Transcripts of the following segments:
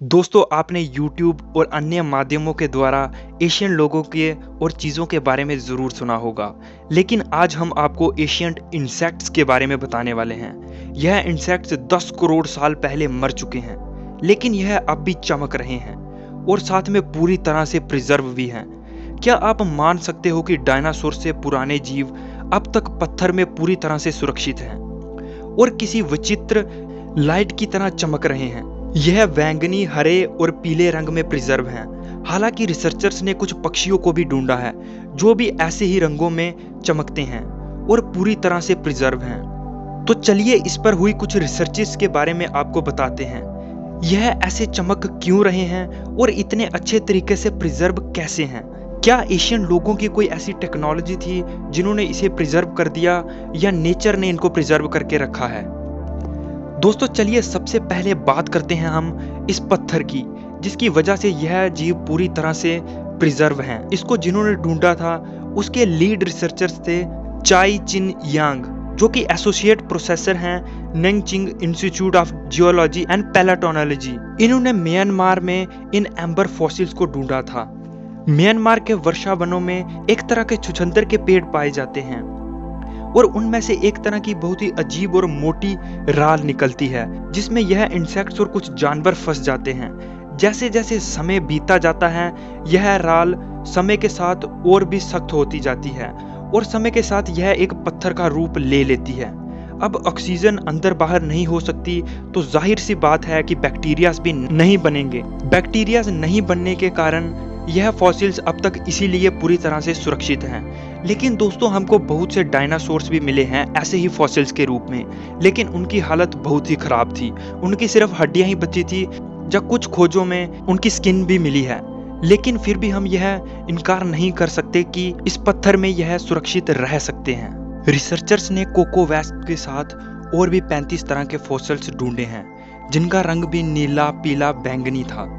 दोस्तों, आपने YouTube और अन्य माध्यमों के द्वारा एशियन लोगों के और चीज़ों के बारे में ज़रूर सुना होगा, लेकिन आज हम आपको एशियंट इंसेक्ट्स के बारे में बताने वाले हैं। यह इंसेक्ट्स 10 करोड़ साल पहले मर चुके हैं, लेकिन यह अब भी चमक रहे हैं और साथ में पूरी तरह से प्रिजर्व भी हैं। क्या आप मान सकते हो कि डायनासोर से पुराने जीव अब तक पत्थर में पूरी तरह से सुरक्षित हैं और किसी विचित्र लाइट की तरह चमक रहे हैं? यह बैंगनी, हरे और पीले रंग में प्रिजर्व हैं। हालांकि रिसर्चर्स ने कुछ पक्षियों को भी ढूंढा है जो भी ऐसे ही रंगों में चमकते हैं और पूरी तरह से प्रिजर्व हैं। तो चलिए इस पर हुई कुछ रिसर्चेस के बारे में आपको बताते हैं। यह ऐसे चमक क्यों रहे हैं और इतने अच्छे तरीके से प्रिजर्व कैसे हैं? क्या एशियन लोगों की कोई ऐसी टेक्नोलॉजी थी जिन्होंने इसे प्रिजर्व कर दिया, या नेचर ने इनको प्रिजर्व करके रखा है? दोस्तों, चलिए सबसे पहले बात करते हैं हम इस पत्थर की, जिसकी वजह से यह जीव पूरी तरह से प्रिजर्व हैं। इसको जिन्होंने ढूंढा था उसके लीड रिसर्चर्स थे चाई चिन यांग, जो कि एसोसिएट प्रोफेसर हैं Nanjing Institute of Geology and palaeontology. इन्होंने म्यांमार में इन एम्बर फॉसिल्स को ढूंढा था। म्यांमार के वर्षा वनों में एक तरह के छुछंदर के पेड़ पाए जाते हैं और उनमें से एक तरह की बहुत ही अजीब और मोटी राल निकलती है, जिसमें यह इंसेक्ट्स और कुछ जानवर फंस जाते हैं। जैसे जैसे समय बीता जाता है, यह राल समय के साथ और भी सख्त होती जाती है और समय के साथ यह एक पत्थर का रूप ले लेती है। अब ऑक्सीजन अंदर बाहर नहीं हो सकती, तो जाहिर सी बात है कि बैक्टीरियाज भी नहीं बनेंगे। बैक्टीरियाज नहीं बनने के कारण यह फॉसिल्स अब तक इसीलिए पूरी तरह से सुरक्षित हैं। लेकिन दोस्तों, हमको बहुत से डायनासोर्स भी मिले हैं ऐसे ही फॉसिल्स के रूप में, लेकिन उनकी हालत बहुत ही खराब थी। उनकी सिर्फ हड्डियां ही बची थी, जब कुछ खोजों में उनकी स्किन भी मिली है। लेकिन फिर भी हम यह इनकार नहीं कर सकते कि इस पत्थर में यह सुरक्षित रह सकते हैं। रिसर्चर्स ने कोको वेस्ट के साथ और भी 35 तरह के फॉसिल्स ढूंढे हैं, जिनका रंग भी नीला, पीला, बैंगनी था।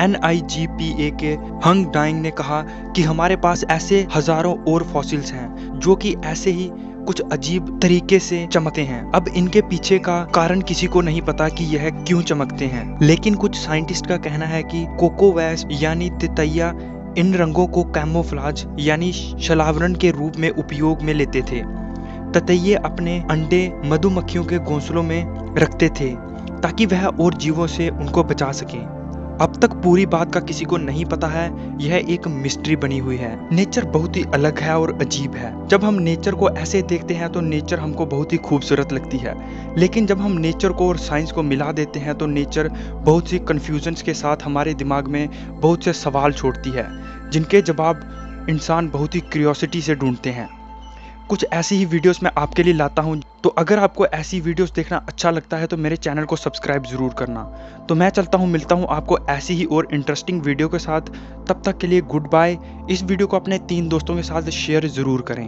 NIGPA के हंग डाइंग ने कहा कि हमारे पास ऐसे हजारों और फॉसिल्स हैं जो कि ऐसे ही कुछ अजीब तरीके से चमकते हैं। अब इनके पीछे का कारण किसी को नहीं पता कि यह क्यों चमकते हैं, लेकिन कुछ साइंटिस्ट का कहना है कि कोको वेस्ट यानी तितैया इन रंगों को कैमोफ्लाज यानी छलावरण के रूप में उपयोग में लेते थे। ततैये अपने अंडे मधुमक्खियों के घोंसलों में रखते थे ताकि वह और जीवों से उनको बचा सकें। अब तक पूरी बात का किसी को नहीं पता है, यह एक मिस्ट्री बनी हुई है। नेचर बहुत ही अलग है और अजीब है। जब हम नेचर को ऐसे देखते हैं तो नेचर हमको बहुत ही खूबसूरत लगती है, लेकिन जब हम नेचर को और साइंस को मिला देते हैं तो नेचर बहुत सी कन्फ्यूजन्स के साथ हमारे दिमाग में बहुत से सवाल छोड़ती है, जिनके जवाब इंसान बहुत ही क्यूरियोसिटी से ढूंढते हैं। कुछ ऐसी ही वीडियोस मैं आपके लिए लाता हूं, तो अगर आपको ऐसी वीडियोस देखना अच्छा लगता है तो मेरे चैनल को सब्सक्राइब ज़रूर करना। तो मैं चलता हूं, मिलता हूं आपको ऐसी ही और इंटरेस्टिंग वीडियो के साथ। तब तक के लिए गुड बाय। इस वीडियो को अपने 3 दोस्तों के साथ शेयर ज़रूर करें।